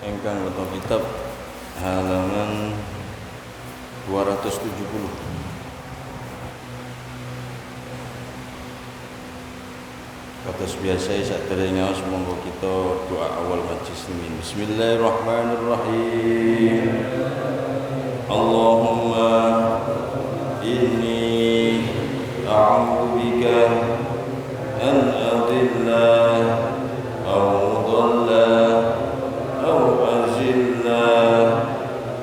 ingkang maca kitab halaman 270. Kados biasa sadere ngaos monggo kita doa awal majlis ini. Bismillahirrahmanirrahim. Allahumma inni a'udzu bika an adilla aw udalla aw azilla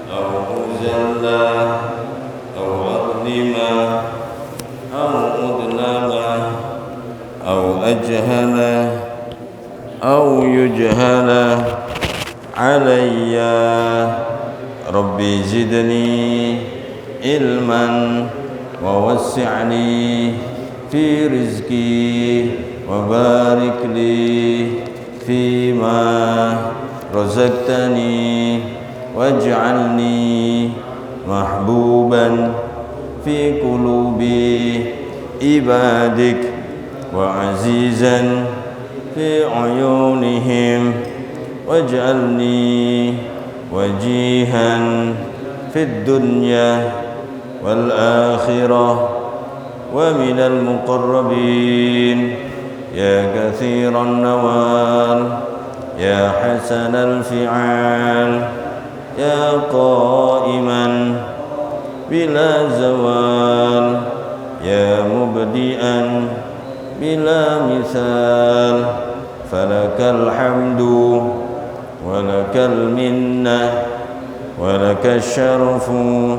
aw uzalla aw adlima aw udlama aw ajhala aw yujhala alayya rabbi zidni ilman wa wassi'ni fi rizqi wa barik li fima razaqtani waj'alni mahbuban fi qulubi ibadik wa azizan fi uyunihim waj'alni wajihan fid dunya wal akhirah wa minal muqarrabin ya katsiran nawal ya hasanal fi'al ya qa'iman bila zawal ya mubdi'an bila misal falakal hamdu walakal minnah walakal syarafu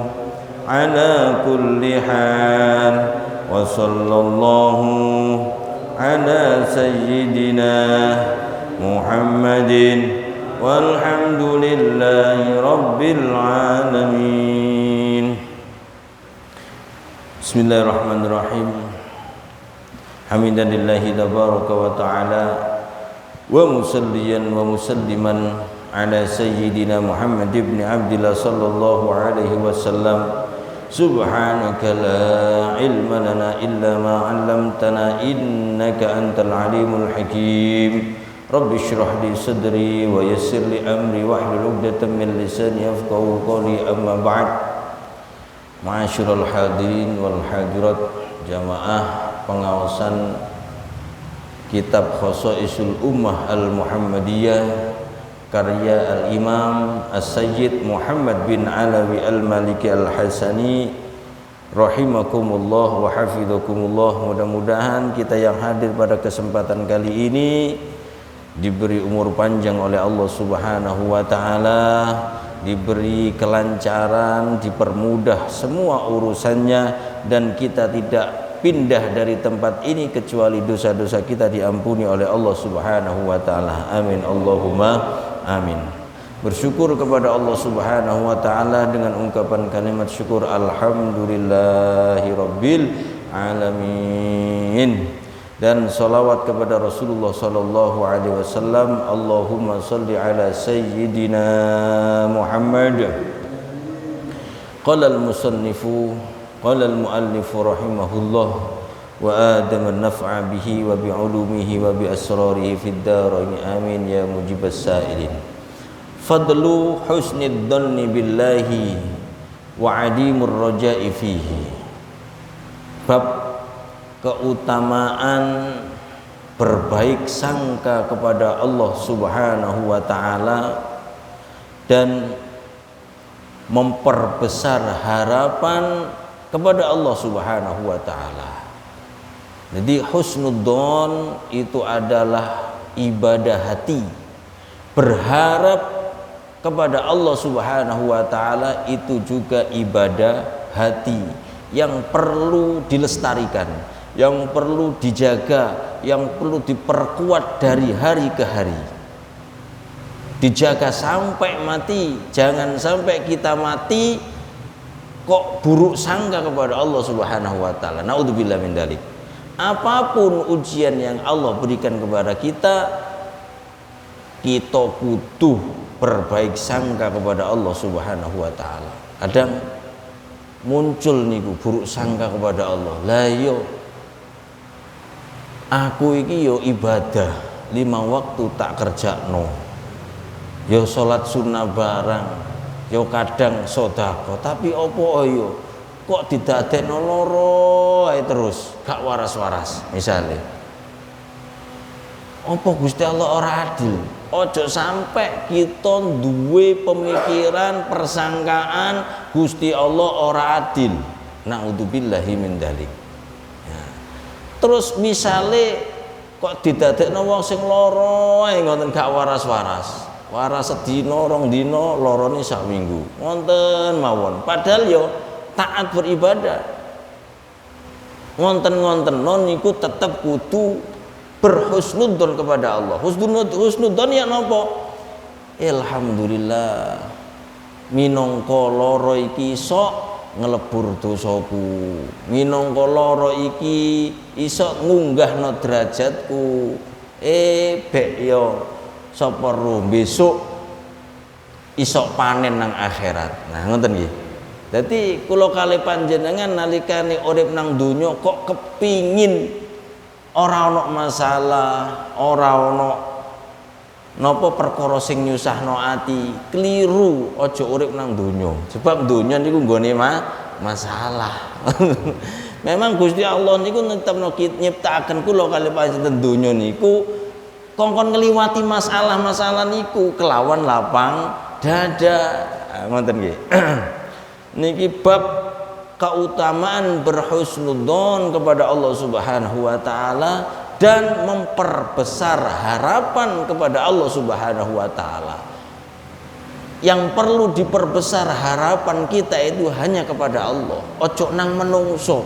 ala kulli hal wa sallallahu ala sayyidina Muhammadin walhamdulillahi rabbil alamin. Bismillahirrahmanirrahim. Hamidanillahi tabaraka wa ta'ala wa musalliyan wa musalliman ala sayyidina Muhammad ibn Abdillah sallallahu alaihi wasallam. Subhanaka la ilma lana illa ma 'allamtana innaka antal alimul hakim. Rabbi shrah li sadri wa yassir li amri wahlul 'uqdatam min lisani yafqahu qawli, amma ba'd. Ma'asyiral hadirin wal hadirat, jamaah pengawasan kitab Khosaisul Ummah Al-Muhammadiyah karya Al-Imam As-Sayyid Muhammad bin Alawi Al-Maliki Al-Hasani rahimakumullah wa hafidhakumullah. Mudah-mudahan kita yang hadir pada kesempatan kali ini diberi umur panjang oleh Allah Subhanahu wa taala, diberi kelancaran, dipermudah semua urusannya, dan kita tidak pindah dari tempat ini kecuali dosa-dosa kita diampuni oleh Allah Subhanahu wa taala. Amin Allahumma amin. Bersyukur kepada Allah Subhanahu wa taala dengan ungkapan kalimat syukur alhamdulillahi rabbil alamin, dan salawat kepada Rasulullah sallallahu alaihi wasallam. Allahumma shalli ala sayyidina Muhammad. Qala al-musannifu qala al-muallifu rahimahullah wa adama an-naf'a bihi wa bi'ulumihi wa bi asrarihi fid darain amin ya mujibas sa'ilin. Fadlu husnid dhanni billahi wa adimur raja'i fihi. Bab keutamaan berbaik sangka kepada Allah Subhanahu wa taala dan memperbesar harapan kepada Allah Subhanahu wa taala. Jadi husnudzon itu adalah ibadah hati. Berharap kepada Allah Subhanahu wa taala itu juga ibadah hati yang perlu dilestarikan, yang perlu dijaga, yang perlu diperkuat dari hari ke hari. Dijaga sampai mati. Jangan sampai kita mati kok buruk sangka kepada Allah Subhanahu wa taala. Naudzubillah min dzalik. Apapun ujian yang Allah berikan kepada kita, kita kudu berbaik sangka kepada Allah Subhanahu wa taala. Kadang muncul niku buruk sangka kepada Allah. Lah yo aku iki yo ibadah 5 waktu tak kerjakno. ya salat sunnah barang, ya kadang sedekah, tapi opo yo kok didadekno loro ae terus, gak waras-waras misale. Apa Gusti Allah ora adil? Ojo sampai kita duwe pemikiran persangkaan Gusti Allah ora adil. Naudzubillahi min dzalik. Ya. Terus misale kok didadekno wong sing lara ae ngoten gak waras-waras. Waras sedina, rong dina, larane sak minggu. Ngoten mawon. Padahal yo taat beribadah. Ngonten-ngonten non niku tetep kudu berhusnudzon kepada Allah. Husnudzon ya napa? Alhamdulillah minangka lara iki iso nglebur dosaku. Minangka lara iki iso ngunggahno derajatku. Bek yo sapa ro besok iso panen nang akhirat. Nah ngoten nggih. Dadi kula kalih panjenengan nalikane urip nang donya kok kepingin ora ana masalah, ora ana napa perkara sing nyusahno ati, keliru, aja urip nang donya. Sebab donya niku nggone masalah. Memang Gusti Allah niku netepno nyiptakaken kula kalih panjenengan donya niku kongkon ngliwati masalah-masalah niku kelawan lapang dada. Ngoten nggih. Niki bab keutamaan berhusnudzon kepada Allah Subhanahu wa taala dan memperbesar harapan kepada Allah Subhanahu wa taala. Yang perlu diperbesar harapan kita itu hanya kepada Allah. Ojo nang menungso.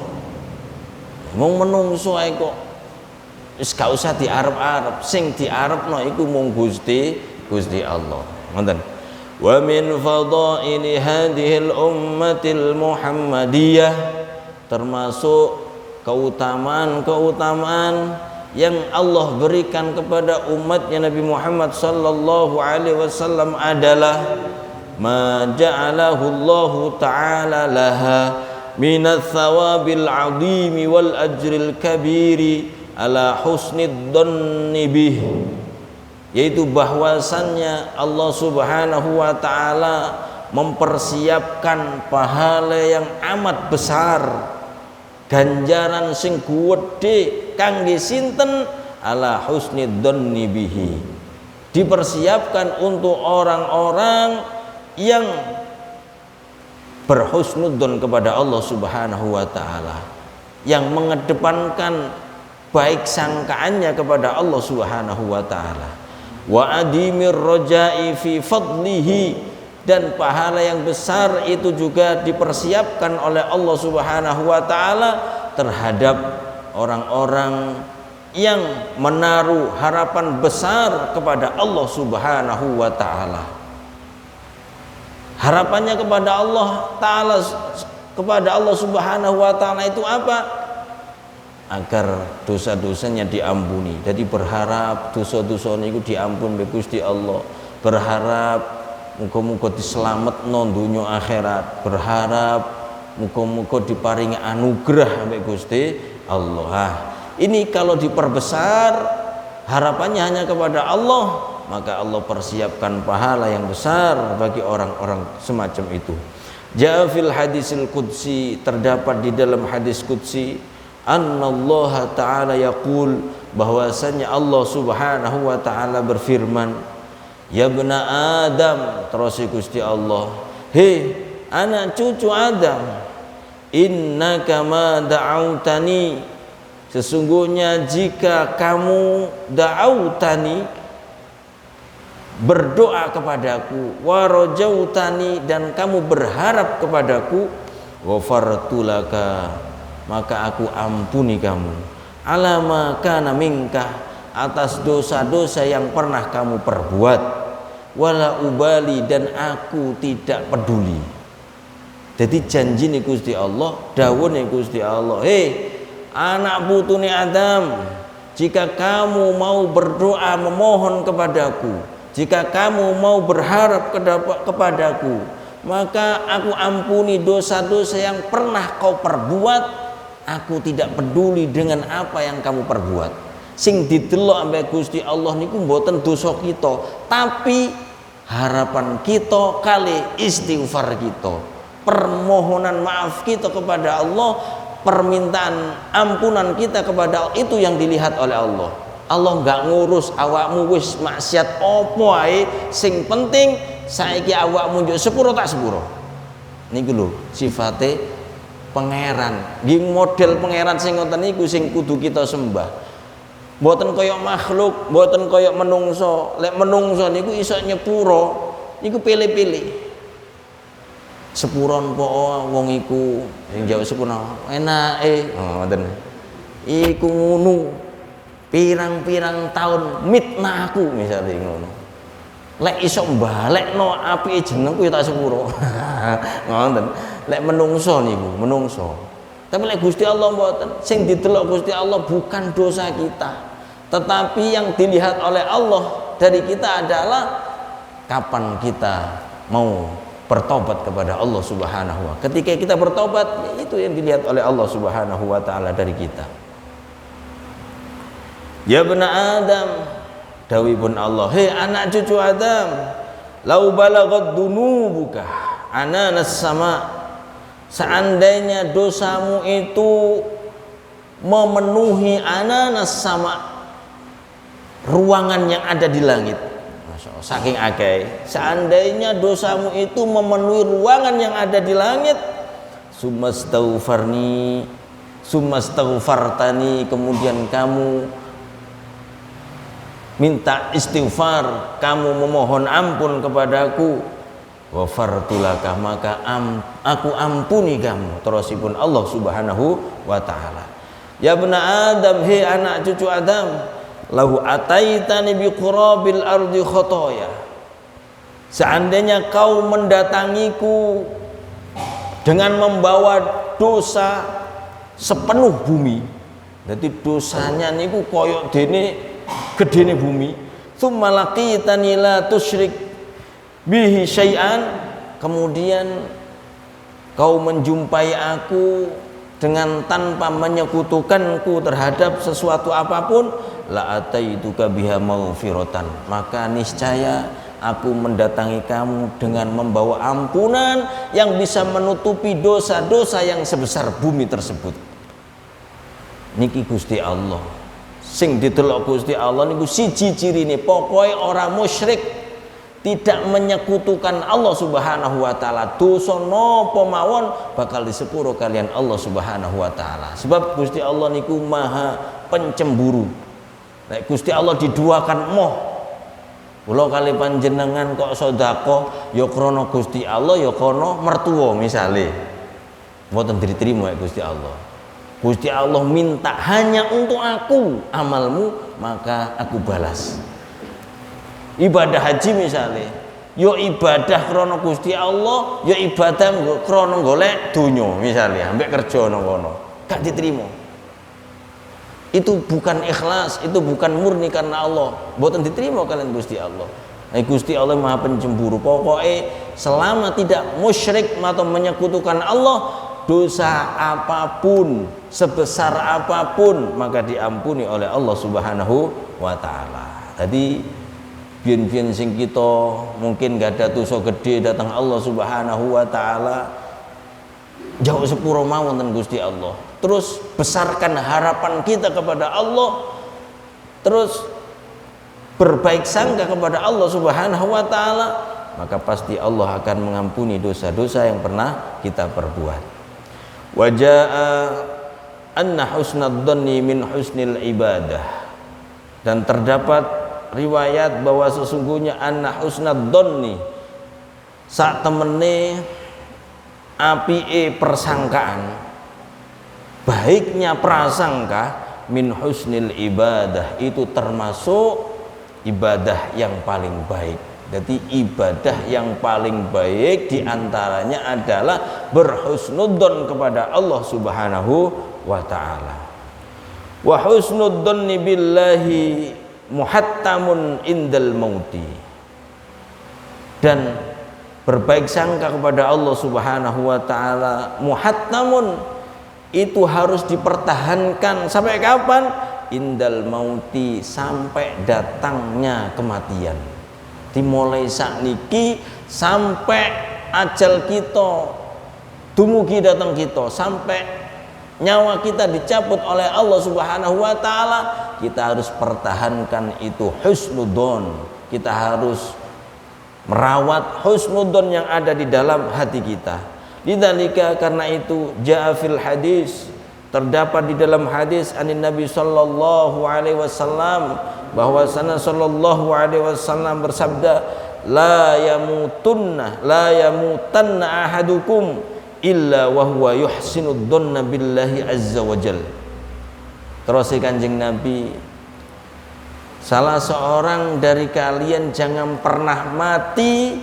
Mung menungso ae kok wis gak usah diarep-arep. Sing diarepno iku mung Gusti Allah. Ngoten. Wa min fadaili hadhil ummatil muhammadiyah, termasuk keutamaan-keutamaan yang Allah berikan kepada umatnya Nabi Muhammad sallallahu alaihi wasallam adalah ma ja'alahu Allah taala laha minats thawabil azimi wal ajril kabiri ala husnid dhanni bih, yaitu bahwasannya Allah Subhanahu wa taala mempersiapkan pahala yang amat besar, ganjaran sing gedhe kangge sinten, ala husnid dhanni bihi, dipersiapkan untuk orang-orang yang berhusnudzon kepada Allah Subhanahu wa taala, yang mengedepankan baik sangkaannya kepada Allah Subhanahu wa taala. Wa adimir roja'i fi fadlihi, dan pahala yang besar itu juga dipersiapkan oleh Allah Subhanahu wa taala terhadap orang-orang yang menaruh harapan besar kepada Allah Subhanahu wa taala. Harapannya kepada Allah taala, kepada Allah Subhanahu wa taala itu apa? Agar dosa-dosanya diampuni. Jadi berharap dosa-dosa niku diampun oleh Gusti Allah, berharap muga-muga diselametno donya akhirat, berharap muga-muga diparingi anugerah oleh Gusti Allah. Ini kalau diperbesar harapannya hanya kepada Allah, maka Allah persiapkan pahala yang besar bagi orang-orang semacam itu. Ja'a fil hadisil qudsi, terdapat di dalam hadis qudsi, annallaha ta'ala yaqul, bahwasanya Allah Subhanahu wa ta'ala berfirman, ya bna Adam, terus Gusti Allah, hei anak cucu Adam, innaka ma da'autani, sesungguhnya jika kamu da'autani, berdoa kepadaku, wa rajautani, dan kamu berharap kepadaku, ghafartu laka, maka aku ampuni kamu, alama kana minka, atas dosa-dosa yang pernah kamu perbuat, wala ubali, dan aku tidak peduli. Jadi janji nih Gusti Allah, dawuh nih Gusti Allah, hei anak putune Adam, jika kamu mau berdoa memohon kepadaku, jika kamu mau berharap kepadaku, maka aku ampuni dosa-dosa yang pernah kau perbuat. Aku tidak peduli dengan apa yang kamu perbuat. Sing didelok ambek Gusti Allah niku mboten dosa kita, tapi harapan kita kali istighfar kita, permohonan maaf kita kepada Allah, permintaan ampunan kita kepada Allah, itu yang dilihat oleh Allah. Allah nggak ngurus awakmu wis maksiat opo ae, sing penting saiki awakmu njuk sepuro tak sepuro. Niku lho sifate pangeran. Nggih model pangeran sing ngoten niku sing kudu kita sembah. Mboten kaya makhluk, mboten kaya menungso. Lek menungso niku iso nyepuro, niku pilih-pilih. Sepuron po wong iku sing jauh sepuna enake. Oh ngoten. Iku ngono. Pirang-pirang tahun mitnah aku misalnya ngono. Lek iso mbalekno apike jenengku ya tak sepuro. Ngoten. Lek menungso niku, menungso. Tapi lek Gusti Allah mboten, sing didelok Gusti Allah bukan dosa kita, tetapi yang dilihat oleh Allah dari kita adalah kapan kita mau bertobat kepada Allah Subhanahu wa taala. Ketika kita bertobat, itu yang dilihat oleh Allah Subhanahu wa taala dari kita. Ya bena Adam, dawuhipun Allah, hei anak cucu Adam, lau balagat dunubuka ananas sama, seandainya dosamu itu memenuhi ananas sama, ruangan yang ada di langit. Masya Allah, saking akeh. Seandainya dosamu itu memenuhi ruangan yang ada di langit, sumastaghfartani, kemudian kamu minta istighfar, kamu memohon ampun kepadaku, wafartulaka, maka aku ampuni kamu. Terusipun Allah Subhanahu wa taala, ya bena Adam, hei anak cucu Adam, lahu ataitani biqurabil ardi khotoya, seandainya kau mendatangiku dengan membawa dosa sepenuh bumi. Jadi dosanya niku koyok dene gedene bumi. Tsumma laqitani la tusyrik bihi syai'an, kemudian kau menjumpai aku dengan tanpa menyekutukanku terhadap sesuatu apapun, la ataituka biha maghfiratan, maka niscaya aku mendatangi kamu dengan membawa ampunan yang bisa menutupi dosa-dosa yang sebesar bumi tersebut. Niki Gusti Allah. Sing didelok Gusti Allah niku siji cirine, pokoke orang musyrik, tidak menyekutukan Allah Subhanahu wa taala. Dosa napa mawon bakal disepuro kalian Allah Subhanahu wa taala. Sebab Gusti Allah niku Maha Pencemburu. Nek Gusti Allah diduakan moh, kula kali panjenengan kok sedekah ya krana Gusti Allah ya krana mertua misale. Mboten diterima ya Gusti Allah. Gusti Allah minta hanya untuk aku amalmu, maka aku balas. Ibadah haji misalnya, yo ibadah krono Gusti Allah, yo ibadah krono golek dunya misalnya, ambek kerja nang kono, gak diterima. Itu bukan ikhlas, itu bukan murni karena Allah, mboten diterima kalian Gusti Allah. Gusti Allah Maha Pencemburu. Pokoknya selama tidak musyrik atau menyekutukan Allah, dosa apapun, sebesar apapun, maka diampuni oleh Allah Subhanahu wa taala. Jadi biyen-biyen sing kita mungkin gak ada dosa gede datang Allah Subhanahu wa taala, jauh sepuro mawon ten Gusti Allah. Terus besarkan harapan kita kepada Allah, terus berbaik sangka kepada Allah Subhanahu wa taala, maka pasti Allah akan mengampuni dosa-dosa yang pernah kita perbuat. Waja'a anna husnad dhanni min husnil ibadah, dan terdapat riwayat bahwa sesungguhnya anna husnad dhanni, sak temene apike persangkaan, baiknya prasangka, min husnil ibadah, itu termasuk ibadah yang paling baik. Jadi ibadah yang paling baik diantaranya adalah berhusnudzon kepada Allah Subhanahu wa ta'ala. Wa husnudzonni billahi muhattamun indal mauti, dan berbaik sangka kepada Allah Subhanahu wa ta'ala muhattamun, itu harus dipertahankan sampai kapan? Indal mauti, sampai datangnya kematian. Jadi mulai sakniki sampai ajal kita dumugi datang kita, sampai nyawa kita dicabut oleh Allah Subhanahu wa taala, kita harus pertahankan itu husnudzon. Kita harus merawat husnudzon yang ada di dalam hati kita. Lidzalika, karena itu jaa fil hadis, terdapat di dalam hadis anin Nabi sallallahu alaihi wasallam bahwasana sallallahu alaihi wasallam bersabda, la yamutanna ahadukum illa wa huwa yuhsinud dhanna billahi azza wajal. Terus Kanjeng Nabi, salah seorang dari kalian jangan pernah mati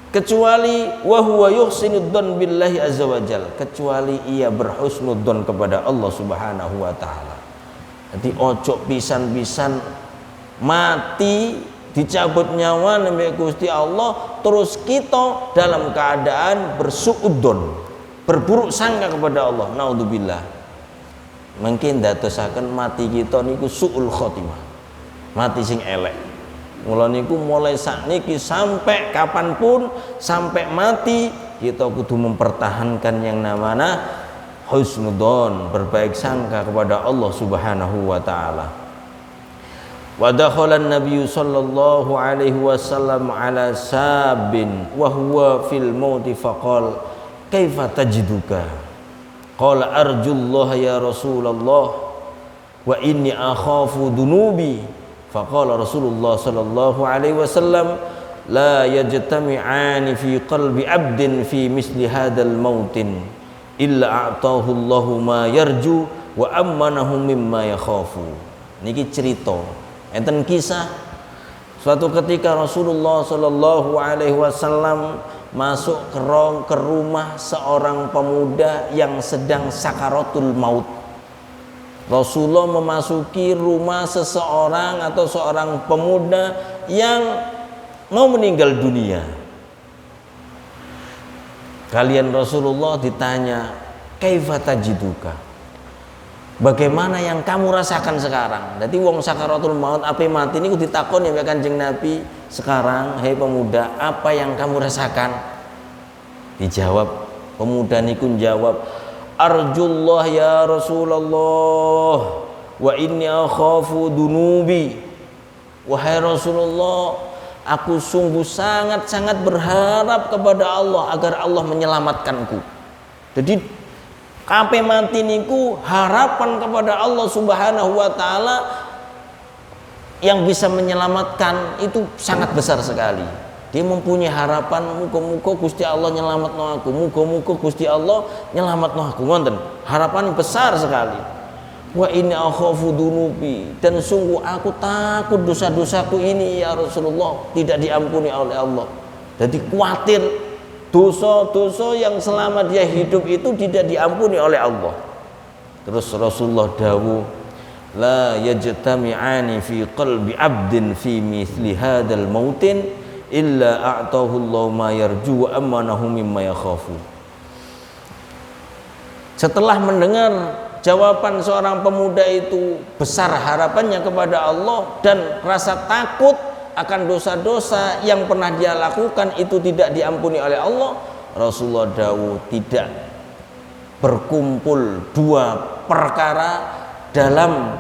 kecuali wa huwa yuhsinud dhanna billahi azza wajal, kecuali ia berhusnudzon kepada Allah Subhanahu wa taala. Jadi ojo pisan-pisan mati dicabut nyawa oleh Gusti Allah terus kita dalam keadaan bersuudzon, berburuk sangka kepada Allah. Naudzubillah. Mungkin dadosaken mati kita niku suul khotimah, mati sing elek. Mula niku mulai sakniki sampai kapanpun, sampai mati kita kudu mempertahankan yang namanya husnudzon, berbaik sangka kepada Allah Subhanahu wa taala. Wa dakhala an-nabiy sallallahu alaihi wasallam ala sabin wa huwa fil maut faqala kaifa tajiduka? Qala arjullaha ya Rasulullah wa inni akhafu dunubi. Faqala Rasulullah sallallahu alaihi wasallam la yajtami'ani fi qalbi 'abdin fi misli hadzal mautin illa a'tahu Allahu ma yarju wa ammanahu mimma yakhafu. Niki cerita, enten kisah suatu ketika Rasulullah sallallahu alaihi wasallam masuk ke rumah seorang pemuda yang sedang sakaratul maut. Rasulullah memasuki rumah seseorang atau seorang pemuda yang mau meninggal dunia. Kalian Rasulullah ditanya, kaifa tajiduka? Bagaimana yang kamu rasakan sekarang? Jadi wong sakaratul maut ape mati niku ditakoni ya Kanjeng Nabi, sekarang hai pemuda, apa yang kamu rasakan? Dijawab, pemuda niku jawab, arjullah ya Rasulullah wa inni akhafu dunubi. Wahai Rasulullah, aku sungguh sangat-sangat berharap kepada Allah agar Allah menyelamatkanku. Jadi kape mati niku harapan kepada Allah Subhanahu wa taala yang bisa menyelamatkan itu sangat besar sekali. Dia mempunyai harapan, muga-muga Gusti Allah nyelamatno aku, muga-muga Gusti Allah nyelamatno aku. Ngoten, harapan besar sekali. Wa inni akhafu dunubi, dan sungguh aku takut dosa-dosaku ini ya Rasulullah tidak diampuni oleh Allah. Jadi khawatir dosa-dosa yang selama dia hidup itu tidak diampuni oleh Allah. Terus Rasulullah dawuh, la yajtami'ani fi qalbi 'abdin fi mithli hadzal mautin illa a'tahu Allahu ma yarju wa amanahu mimma yakhafu. Setelah mendengar jawaban seorang pemuda itu, besar harapannya kepada Allah dan rasa takut akan dosa-dosa yang pernah dia lakukan itu tidak diampuni oleh Allah, Rasulullah dawuh, tidak berkumpul dua perkara dalam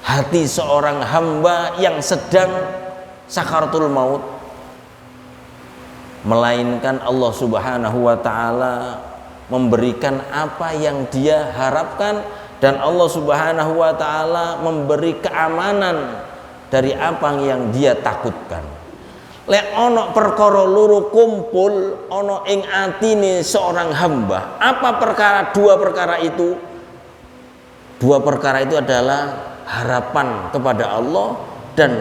hati seorang hamba yang sedang sakaratul maut, melainkan Allah Subhanahu wa taala memberikan apa yang dia harapkan dan Allah Subhanahu wa taala memberi keamanan dari apa yang dia takutkan. Lek ono perkara loro kumpul ono ing atine seorang hamba, apa perkara? Dua perkara itu. Dua perkara itu adalah harapan kepada Allah dan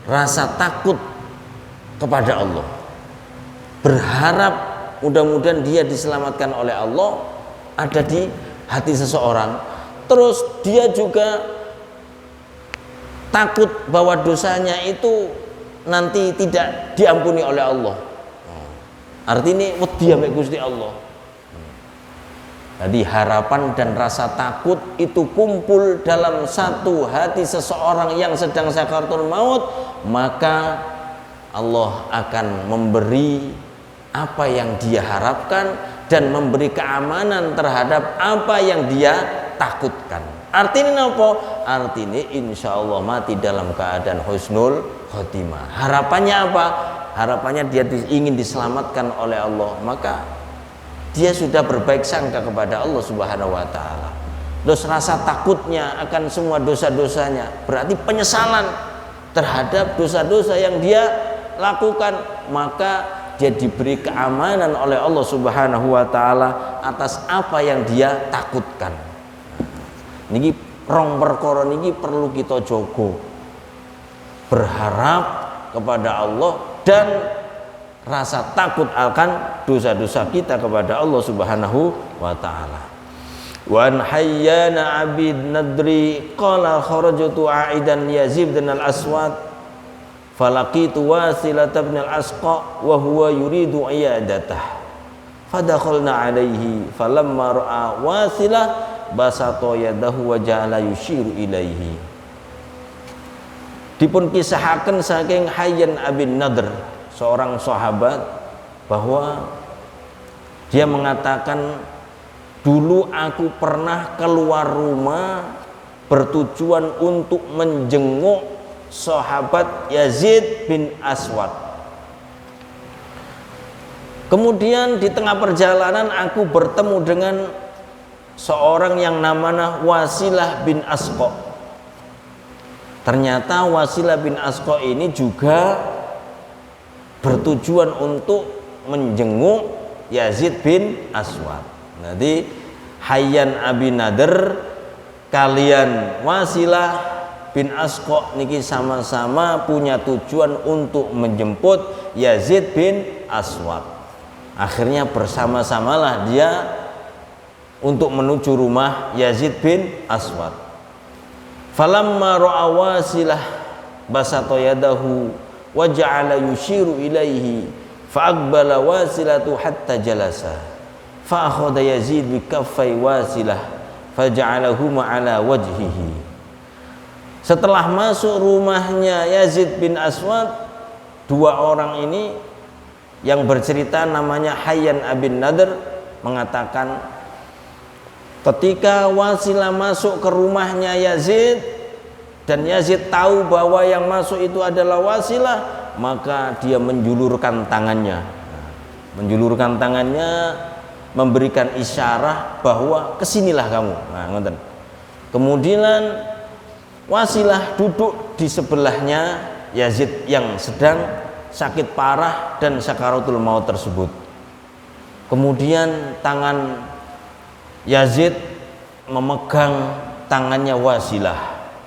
rasa takut kepada Allah, berharap mudah-mudahan dia diselamatkan oleh Allah ada di hati seseorang. Terus dia juga takut bahwa dosanya itu nanti tidak diampuni oleh Allah. Artinya wedi ambek Gusti Allah. Jadi harapan dan rasa takut itu kumpul dalam satu hati seseorang yang sedang sakaratul maut, maka Allah akan memberi apa yang dia harapkan dan memberi keamanan terhadap apa yang dia takutkan. Artinya apa? Artinya insya Allah mati dalam keadaan husnul khotimah. Harapannya apa? Harapannya dia ingin diselamatkan oleh Allah, maka dia sudah berbaik sangka kepada Allah Subhanahu wa taala. Terus rasa takutnya akan semua dosa-dosanya, berarti penyesalan terhadap dosa-dosa yang dia lakukan, maka dia diberi keamanan oleh Allah Subhanahu wa taala atas apa yang dia takutkan. Niki rong perkara niki perlu kita jaga. Berharap kepada Allah dan rasa takut akan dosa-dosa kita kepada Allah Subhanahu wa taala. Wa an hayyana abid nadri qala kharajtu aidan yazid bin al-aswad falaqitu wasilah bin al-asqa wa huwa yuridu iyadatah fadakhalna alaihi falamma ra'a wasilah basata yadahu wa ja'ala yushiru ilaihi. Dipun kisahaken saking Hayyan abin Nadr, seorang sahabat, bahwa dia mengatakan, dulu aku pernah keluar rumah bertujuan untuk menjenguk sahabat Yazid bin Aswad. Kemudian di tengah perjalanan aku bertemu dengan seorang yang namanya Wasilah bin Asqa. Ternyata Wasilah bin Asqa ini juga bertujuan untuk menjenguk Yazid bin Aswad. Jadi Hayyan Abi Nadr kalian Wasilah bin Asqa niki sama-sama punya tujuan untuk menjemput Yazid bin Aswad. Akhirnya bersama-samalah dia untuk menuju rumah Yazid bin Aswad. Falamma ra'a Wasilah basata yadahu wa ja'ala yushiru ilaihi fa aqbala Wasilatu hatta jalasa fa akhadha Yazid bi kaffai Wasilah fa ja'alahuma ala wajhihi. Setelah masuk rumahnya Yazid bin Aswad, dua orang ini yang bercerita namanya Hayyan Abin Nadr mengatakan, ketika Wasilah masuk ke rumahnya Yazid dan Yazid tahu bahwa yang masuk itu adalah Wasilah, maka dia menjulurkan tangannya, memberikan isyarat bahwa kesinilah kamu. Nah, ngoten. Kemudian Wasilah duduk di sebelahnya Yazid yang sedang sakit parah dan sakaratul maut tersebut. Kemudian tangan Yazid memegang tangannya Wasilah.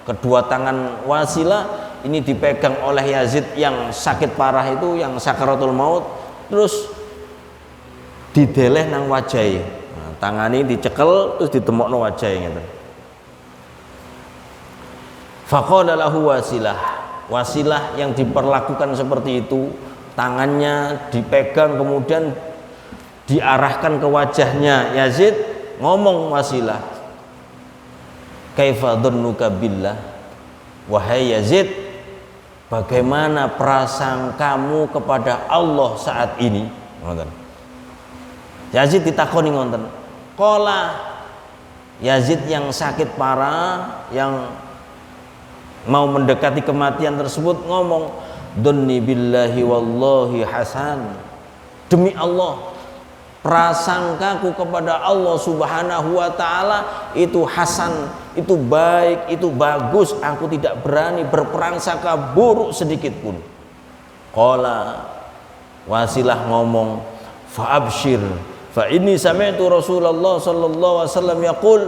Kedua tangan Wasilah ini dipegang oleh Yazid yang sakit parah itu, yang sakaratul maut, terus dideleh nang wajahe. Nah, tangan ini dicekel terus ditemokno wajahe ngeten. Faqala lahu Wasilah. Wasilah yang diperlakukan seperti itu, tangannya dipegang kemudian diarahkan ke wajahnya Yazid, ngomong Wasilah, kaifa dhannuka billah, wahai Yazid, bagaimana prasangkamu kepada Allah saat ini? Ngoten. Yazid ditakoni ngoten. Qala, Yazid yang sakit parah, yang mau mendekati kematian tersebut ngomong, dhanni billahi wallahi hasan, demi Allah prasangkaku kepada Allah Subhanahu wa taala itu hasan, itu baik, itu bagus, aku tidak berani berprasangka buruk sedikit pun. Qala, Wasilah ngomong, fa abshir fa inni sami'tu Rasulullah sallallahu alaihi wasallam yaqul,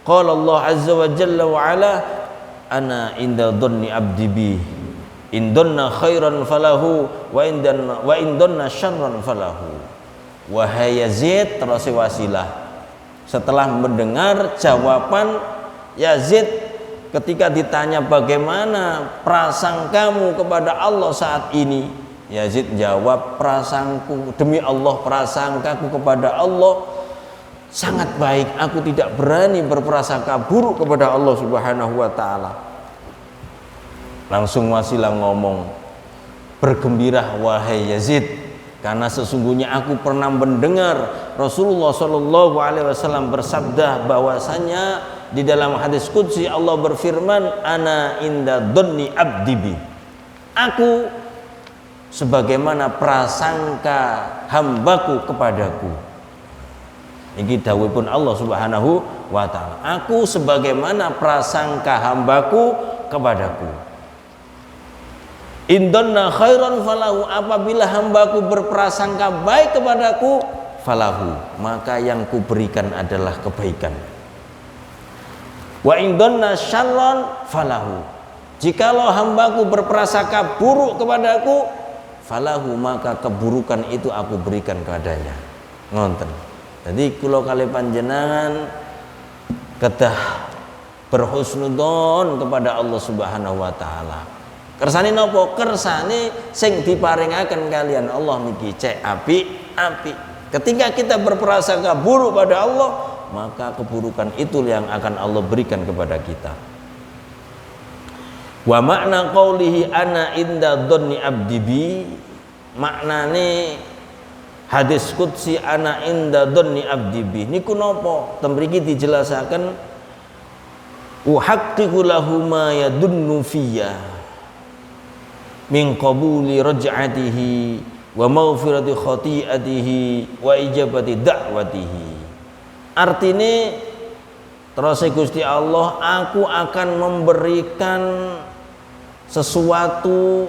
qala Allah azza wa jalla wa ala, ana inda dhanni abdi bi, in dhanna khairan falahu wa in dhanna syarran falahu. Wahai Yazid, terus Wasilah setelah mendengar jawaban Yazid ketika ditanya bagaimana prasangkamu kepada Allah saat ini, Yazid jawab, prasangku demi Allah, prasangkaku kepada Allah sangat baik, aku tidak berani berprasangka buruk kepada Allah Subhanahu wa taala. Langsung Wasilah ngomong, bergembira wahai Yazid, karena sesungguhnya aku pernah mendengar Rasulullah Shallallahu Alaihi Wasallam bersabda bahwasanya di dalam hadis qudsi Allah berfirman, ana inda dhanni abdi bi, aku sebagaimana prasangka hambaku kepadaku. Ini dawuhipun Allah Subhanahu wa taala, aku sebagaimana prasangka hambaku kepadaku. Indonna khairan falahu, apabila hambaku berprasangka baik kepadaku, falahu, maka yang kuberikan adalah kebaikan. Wa indonna syarran falahu, jikalau hambaku berprasangka buruk kepadaku, falahu, maka keburukan itu aku berikan kepadanya. Ngonten. Jadi kula kali panjenengan kedah berhusnudzon kepada Allah Subhanahu wa taala. Kersane napa? Kersane sing diparingaken kalian Allah niki cek apik. Ketika kita berprasangka buruk pada Allah, maka keburukan itu yang akan Allah berikan kepada kita. Wa makna qaulihi ana inda dhanni abdi bi, maknane hadis qudsi ana inda dhanni abdi bi niku napa? Temriki dijelasaken uhaqqiqu lahu ma yadunnu fiyya min qabuli raj'atihi wa maghfirati khati'atihi wa ijabati da'watihi. Artine terus Gusti Allah, aku akan memberikan sesuatu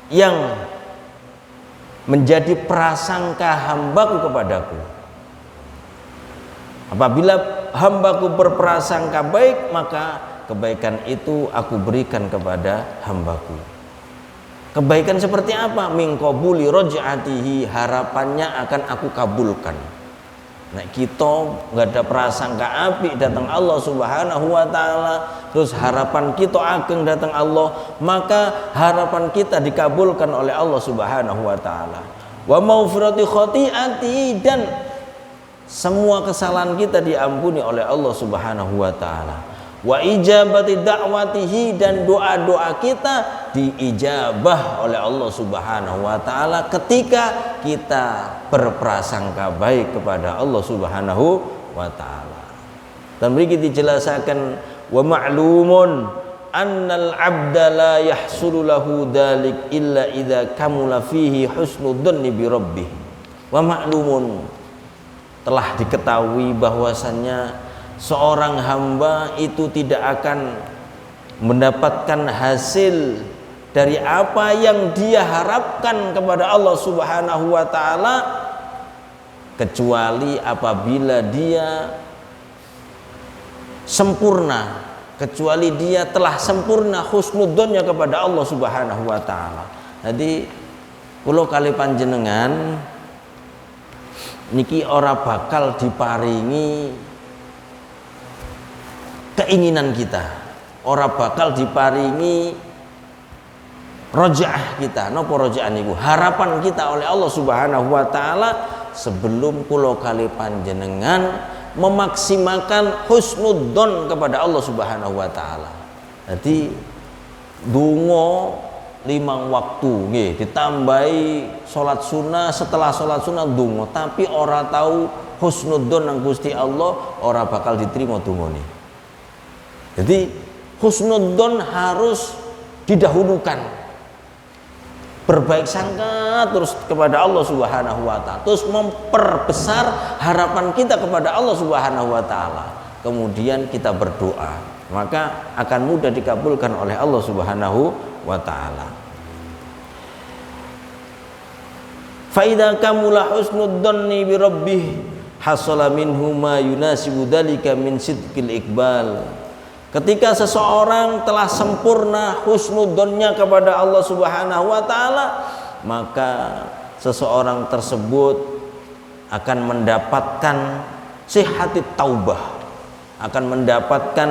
yang menjadi prasangka hambaku kepadaku. Apabila hambaku berprasangka baik, maka kebaikan itu aku berikan kepada hambaku. Kebaikan seperti apa? Min qabuli raj'atihi, harapannya akan aku kabulkan. Nek kita nggak ada prasangka apik datang Allah Subhanahu wa taala, terus harapan kita ageng datang Allah, maka harapan kita dikabulkan oleh Allah Subhanahu wa taala. Wa maghfirati khati'ati, dan semua kesalahan kita diampuni oleh Allah Subhanahu wa taala. Wa ijabati da'watihi, dan doa-doa kita diijabah oleh Allah Subhanahu wa taala ketika kita berprasangka baik kepada Allah Subhanahu wa taala. Dan begini dijelaskan, wa ma'lumun annal 'abda la yahsulu lahu dzalik illa idza kamula fihi husnul dhanni bi rabbih. Wa ma'lumun, telah diketahui bahwasannya seorang hamba itu tidak akan mendapatkan hasil dari apa yang dia harapkan kepada Allah Subhanahu wa taala kecuali apabila dia sempurna, kecuali dia telah sempurna husnudzonnya kepada Allah Subhanahu wa taala. Jadi kula kali panjenengan niki ora bakal diparingi keinginan kita, ora bakal diparingi rojaah kita. Napa rojaah niku? Harapan kita oleh Allah Subhanahu wa taala sebelum kula kali panjenengan memaksimalkan husnudzon kepada Allah Subhanahu wa taala. Jadi donga 5 waktu nggih, ditambahi salat sunnah, setelah salat sunnah donga, tapi ora tahu husnudzon nang Gusti Allah, ora bakal diterima dongane. Jadi husnudzon harus didahulukan, berbaik sangka terus kepada Allah Subhanahu wa taala, terus memperbesar harapan kita kepada Allah Subhanahu wa taala. Kemudian kita berdoa, maka akan mudah dikabulkan oleh Allah Subhanahu wa taala. Fa idza kamula husnudzanni bi rabbih hasala minhu ma yunasibu dzalika min sidqil iqbal. Ketika seseorang telah sempurna husnudzonnya kepada Allah Subhanahu wa taala, maka seseorang tersebut akan mendapatkan sihhati taubah, akan mendapatkan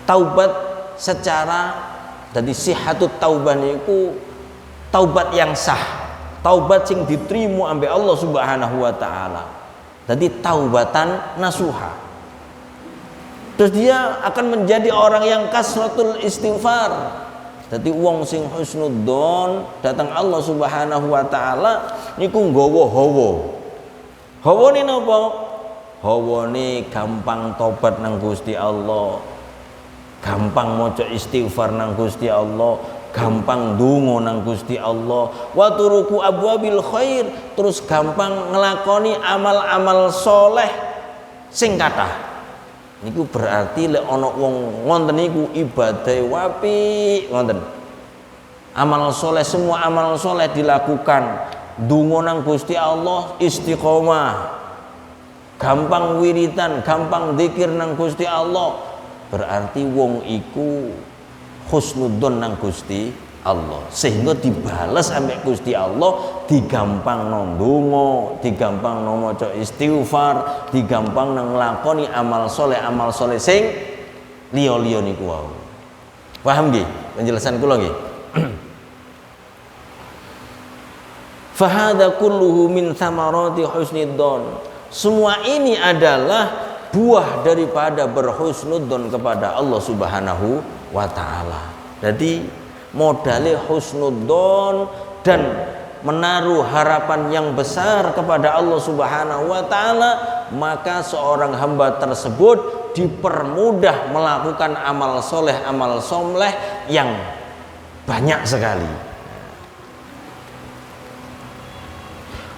taubat secara, jadi sihhatut taubah niku taubat yang sah, taubat sing diterima ambek Allah Subhanahu wa taala. Jadi taubatan nasuha. Terus dia akan menjadi orang yang kasratul istighfar. Jadi wong sing husnudzon datang Allah Subhanahu wa taala niku nggawa hawa. Hawane napa? Hawane gampang tobat nang Gusti Allah. Gampang maca istighfar nang Gusti Allah, gampang ndonga nang Gusti Allah. Wa turuku abwabil khair, terus gampang nglakoni amal-amal soleh sing kathah. Niku berarti lek ana wong ngoten niku ibadah wapi ngoten. Amal soleh, semua amal soleh dilakukan. Ndonga nang Gusti Allah istiqomah. Gampang wiritan, gampang zikir nang Gusti Allah. Berarti wong iku husnudzon nang Gusti Allah, sehingga dibales ambek Gusti Allah, digampang nang ndonga, digampang nang maca istighfar, digampang nang nglakoni amal soleh sing liya-liya niku wau. Paham nggih penjelasan kula nggih? Fahada kulluhu min thamarati husnidzon. Semua ini adalah buah daripada berhusnudzon kepada Allah Subhanahu wa taala. Jadi modalnya husnudzon dan menaruh harapan yang besar kepada Allah Subhanahu wa taala, maka seorang hamba tersebut dipermudah melakukan amal soleh yang banyak sekali.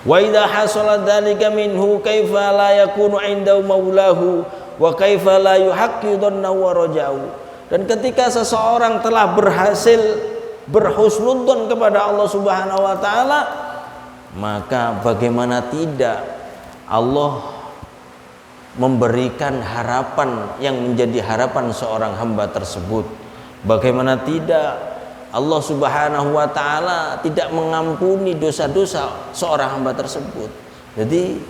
Wa idza hasala dzalika minhu kaifa la yakunu 'indahu maulahu wa kaifa la yuhaqqidanna wa raja'u. Dan ketika seseorang telah berhasil berhusnudzon kepada Allah Subhanahu wa taala, maka bagaimana tidak Allah memberikan harapan yang menjadi harapan seorang hamba tersebut. Bagaimana tidak Allah Subhanahu wa taala tidak mengampuni dosa-dosa seorang hamba tersebut. Jadi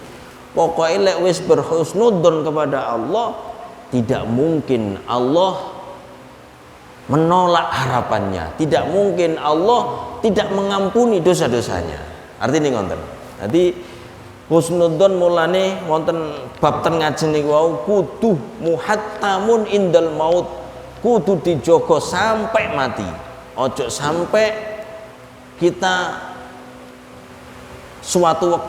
pokoknya lek wis berhusnudzon kepada Allah, tidak mungkin Allah menolak harapannya, tidak mungkin Allah tidak mengampuni dosa-dosanya. Artinya ngonten. Jadi husnudzon mulane wonten bab ten ngajen niku wau kudu muhattamun indal maut, kudu dijogo sampai mati. Ojo sampai kita suatu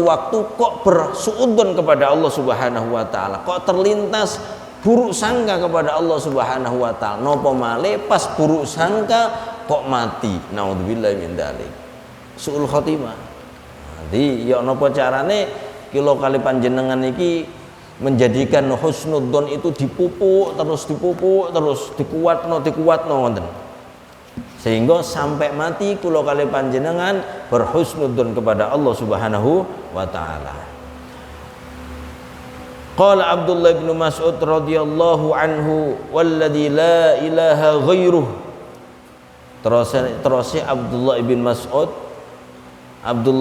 waktu kok bersuudzon kepada Allah Subhanahu wa taala, kok terlintas buruk sangka kepada Allah Subhanahu wa taala, napa male pas buruk sangka kok mati. Naudzubillahi min dzalik. Suul khotimah. Jadi ya napa carane kula kali panjenengan iki menjadikan husnudzon itu dipupuk terus dikuatno ngoten. Sehingga sampai mati kula kali panjenengan berhusnudzon kepada Allah Subhanahu wa taala. Qala Abdullah bin Mas'ud radhiyallahu anhu walladzi la ilaha ghairuh. Terus Abdullah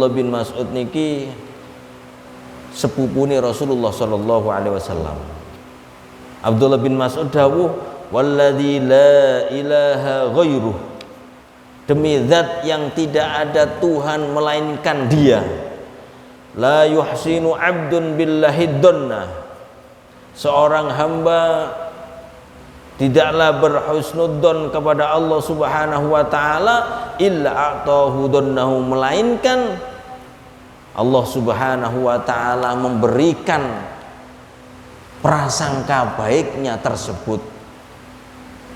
bin Mas'ud niki sepupune Rasulullah sallallahu alaihi wasallam. Abdullah bin Mas'ud dawuh walladzi la ilaha ghairuh, demi zat yang tidak ada Tuhan melainkan Dia. La yuhsinu abdun billahi dhanna, seorang hamba tidaklah berhusnudzon kepada Allah Subhanahu wa taala illa a'tahu dhannahu, melainkan Allah Subhanahu wa taala memberikan prasangka baiknya tersebut.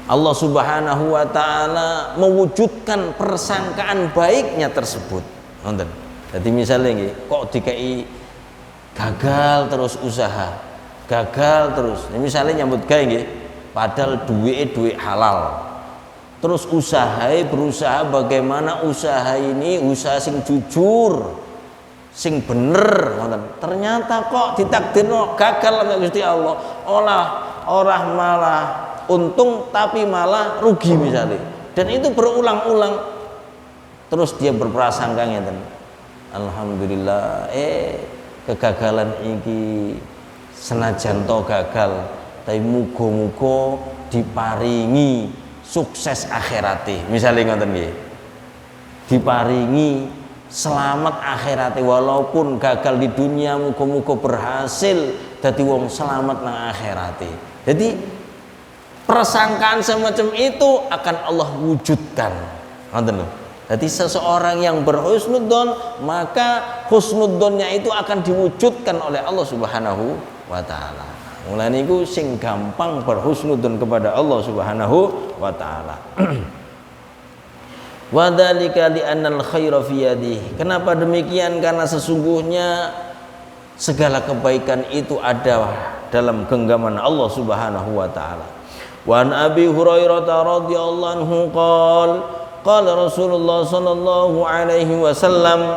Allah Subhanahu wa taala mewujudkan persangkaan baiknya tersebut. Nonton. Jadi misalnya nggih, kok dikai gagal terus usaha, gagal terus. Misalnya nyambut gawe nggih, padahal duit halal. Terus berusaha bagaimana usaha ini usaha sing jujur, sing bener, nonton. Ternyata kok ditakdirno gagal oleh Gusti Allah. Orang malah untung tapi malah rugi misalnya, dan itu berulang-ulang. Terus dia berprasangka ngeten, alhamdulillah kegagalan iki senajan to gagal tapi muga-muga diparingi sukses akhirate misalnya ngoten nggih, diparingi selamat akhirate, walaupun gagal di dunia muga-muga berhasil dadi wong selamat nang akhirate. Jadi persangkaan semacam itu akan Allah wujudkan. Ngoten lho. Jadi seseorang yang berhusnudzon, maka husnudzonnya itu akan diwujudkan oleh Allah Subhanahu wa taala. Mulane niku sing gampang berhusnudzon kepada Allah Subhanahu wa taala. Wa dzalika li annal khaira fi yadihi. Kenapa demikian? Karena sesungguhnya segala kebaikan itu ada dalam genggaman Allah Subhanahu wa taala. Wa an Abi Hurairah radhiyallahu anhu qala Rasulullah sallallahu alaihi wasallam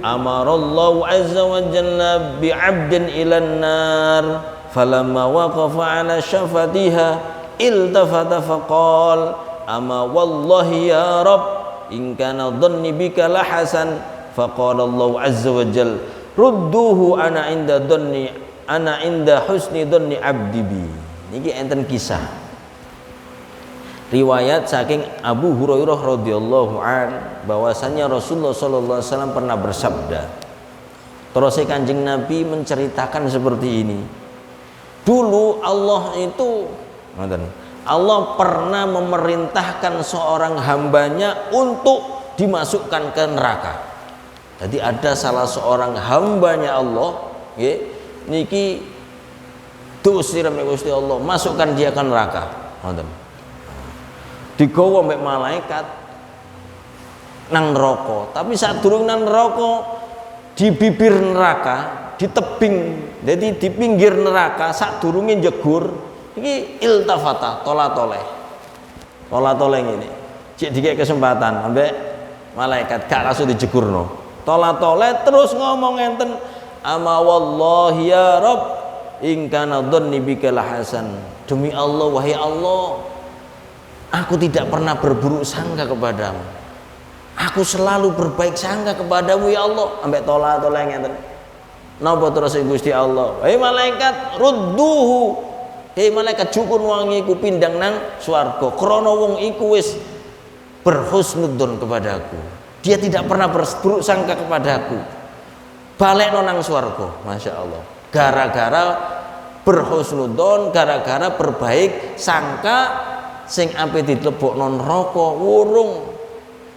amarallahu azza wa jalla bi 'abdin ilan nar falamma waqafa 'ala syafatiha iltafata faqala ama wallahi ya rab in kana dhanni bika la hasan faqala Allah azza wa jalla rudduhu ana inda husni dhanni 'abdi bi. Niki enten kisah riwayat saking Abu Hurairah radhiyallahu an bahwasanya Rasulullah sallallahu alaihi wasallam pernah bersabda. Terus Kanjeng Nabi menceritakan seperti ini. Dulu Allah itu Allah pernah memerintahkan seorang hambanya untuk dimasukkan ke neraka. Jadi ada salah seorang hambanya Allah, nggih, niki diusir oleh Gusti Allah, masukkan dia ke neraka. Ngoten. Digawa mbek malaikat nang neraka, tapi saat durung nang neraka di bibir neraka, di tebing, jadi di pinggir neraka saat durunge jegur iki iltafata tola-toleh ngene cek dikek kesempatan ambek malaikat gak langsung dijegurno tola-toleh terus ngomong enten ama wallahi ya rab in kana dhanni bika hasan, demi Allah wahai Allah aku tidak pernah berburuk sangka kepadamu. Aku selalu berbaik sangka kepadamu ya Allah. Ambek tola-tola ngeten. Napa terus Gusti Allah? Hei malaikat, rudduhu. Hei malaikat jukun wong iku pindang nang swarga. Krana wong iku wis berhusnudzon kepadaku. Dia tidak pernah berburuk sangka kepadaku. Balekno nang swarga, Masya Allah. Gara-gara berhusnudzon, gara-gara berbaik sangka sing ape dilebokno neraka wurung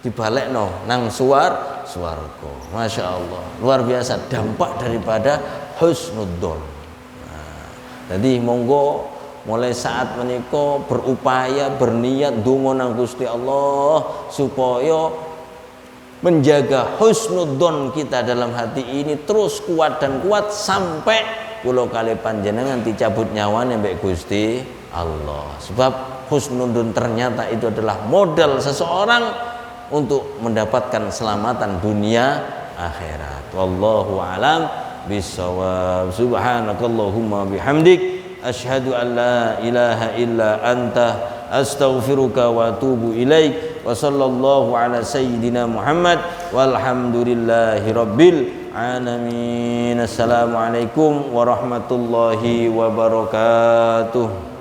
dibalekno nang swarga. Masya Allah, luar biasa dampak daripada husnudzon. Jadi monggo mulai saat menika berupaya berniat donga nang Gusti Allah supaya menjaga husnudzon kita dalam hati ini terus kuat dan kuat sampai kula kali panjenengan dicabut nyawane mbek Gusti Allah. Sebab husnudzon ternyata itu adalah modal seseorang untuk mendapatkan keselamatan dunia akhirat. Wallahu alam bisawab. Subhanakallahumma bihamdik asyhadu an la ilaha illa anta astaghfiruka wa atubu ilaik wa sallallahu ala sayyidina Muhammad walhamdulillahi rabbil alamin. Assalamualaikum warahmatullahi wabarakatuh.